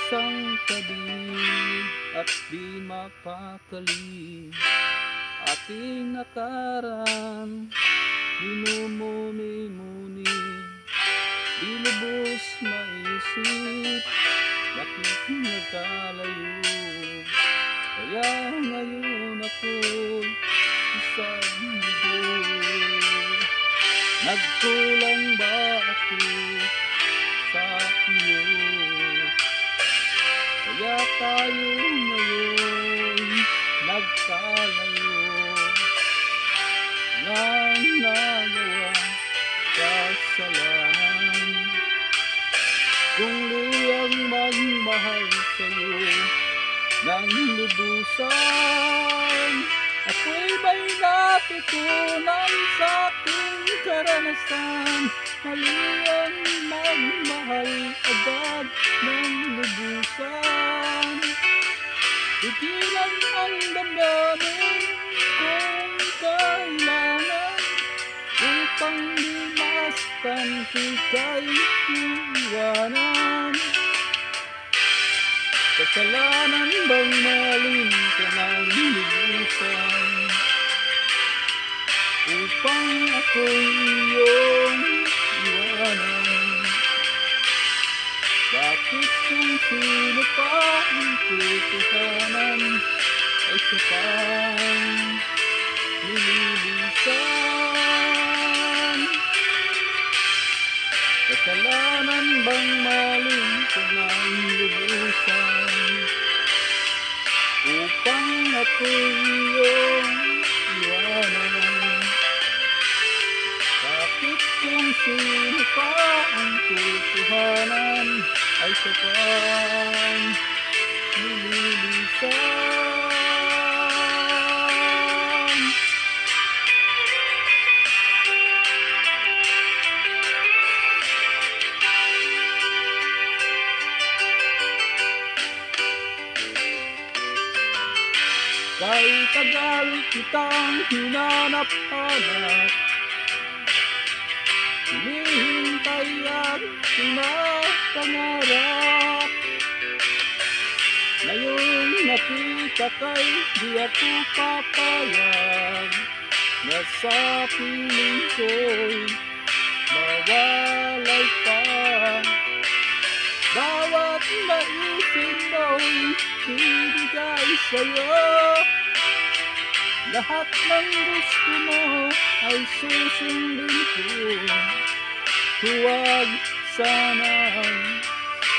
isang tabi at di mapakali. Ating nakaraan, minumuni-muni, di lubos maisip, bakit nagkalayo? Kaya ngayon ako'y isang libo. Nagkulang ba ako sa iyo? Kaya tayo ngayon nagkalayo. Nang nagawa kasalanan, kung liyang magmahal sa'yo ng lubusan, ako'y may natutunan sa aking karanasan. Mali ang magmahal agad ng lubusan. Tigilan ang damdamin kung kailangan, upang limastan kay iwanan. Kasalanan bang maling ka ng lubusan, upang ako'y iyong iwanan? Bakit kung sino pa ang tutuhanan ay siya pang nililisan? Kasalanan bang maling ka ng lubusan, upang ako'y iyong iwanan? Bakit kung sino pa ang tutuhanan ay siya pang nililisan? Kahit tagal kitang hinanap-hanap, hinihintay at pinapangarap, ngayong nakita kay di ako papayag, na sa piling ko'y mawalay pa. Bawat naisip mo'y ibigay sa'yo, lahat ng gusto mo ay susundin ko. Huwag sanang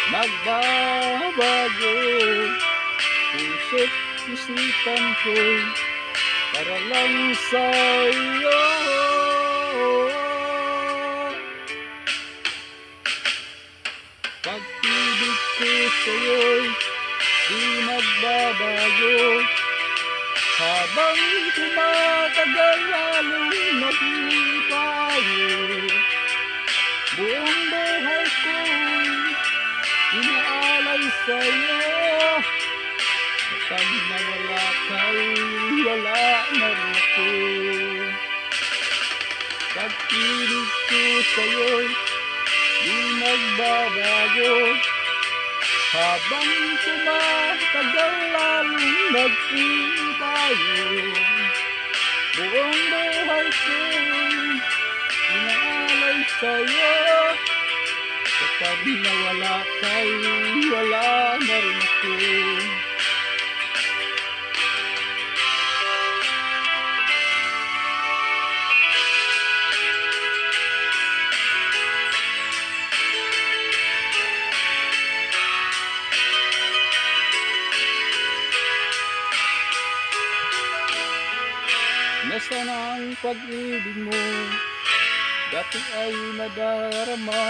magbabago, puso't isipan ko'y para lang sa'yo. Pag-ibig ko sa'yo'y di magbabago, habang tumatagal lalong naghihipayo. Buong buhay ko'y inaalay sa'yo, kapag nawala ka'y wala na rin ako. Pag-ibig ko sa'yo'y di magbabago, habang tumatagal lalong nag-iibayo. Buong buhay ko'y inaalay sa'yo, kapag nawala ka'y wala na rin ako. Nasaan ang pag-ibig mo? Dati ay nadarama,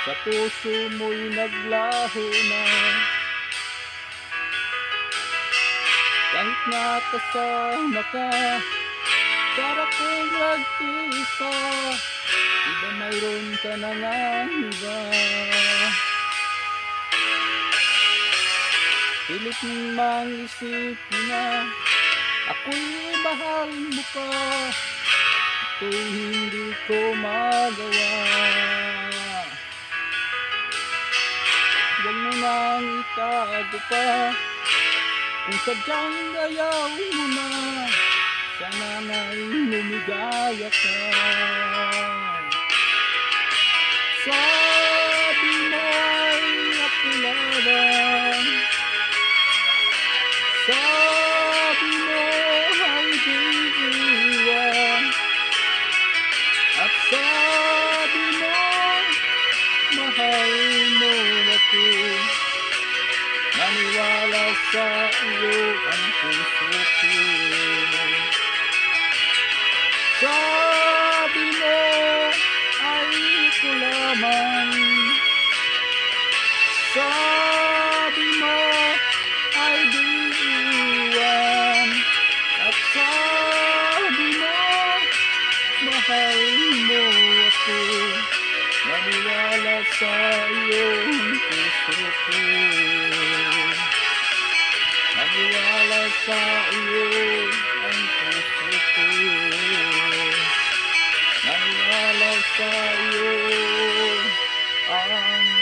sa puso mo'y naglaho na. Kahit nakasama ka, para kong nag-iisa, iba mayroon ka na nga iba. Pilit mang isipin na ako'y mahal mo pa, ito'y hindi ko magawa. Huwag mo nang itago pa. Kung sadyang ayaw mo na, sana nga'y lumigaya ka. Sabi mo'y ako lamang, sabi mo ay di iwan, at sabi mo mahal mo ako. Naniwala sa iyo ang puso ko. Sabi mo ay ito lamang, sabi mo ay di iwan, at sabi mo mahal mo ako. Naniwala sa iyong puso ko. Naniwala sa iyo ang puso ko. Naniwala sa iyo ang